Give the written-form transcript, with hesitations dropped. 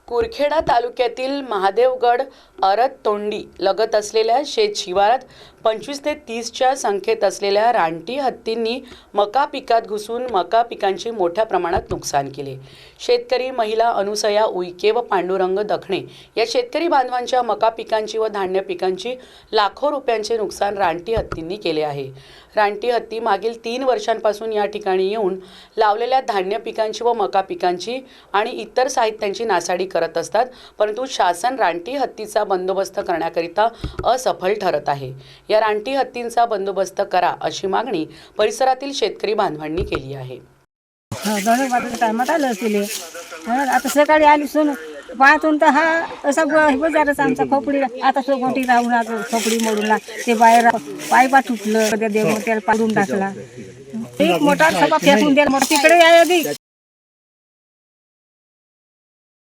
कुरखेडा तालुक्यातील महादेवगड अरततोंडी लगत असलेल्या शेत शिवारात 25 ते 30च्या संख्येत असलेल्या रानटी हत्तींनी मका पिकात घुसून मका पिकांचे मोठ्या प्रमाणात नुकसान केले। शेतकरी महिला अनुसया उईके व पांडुरंग दखणे या शेतकरी बांधवांच्या मका पिकांची व धान्य पिकांची लाखो रुपयांचे नुकसान रानटी हत्तींनी केले आहे। रानटी हत्ती मागील 3 वर्षांपासून या ठिकाणी येऊन लावलेल्या धान्य पिकांची व मका पिकांची आणि इतर साहित्यांची नासाडी करत असतात, परंतु शासन रानटी हत्तीचा बंदोबस्त करण्याकरिता असफल ठरत आहे। या रानटी हत्तींचा बंदोबस्त करा अशी मागणी परिसरातील शेतकरी बांधवांनी केली आहे। टायमात आलं असेल आता सकाळी आली सून पाहतून तर हा असा बाजारच आमचा खोपडी आता सोगोटी राहून खोपडी मोडून ते बाहेर पायपा तुटलं त्याला पाडून टाकला एक मोठा सभा फेकून द्या तिकडे आहे आधी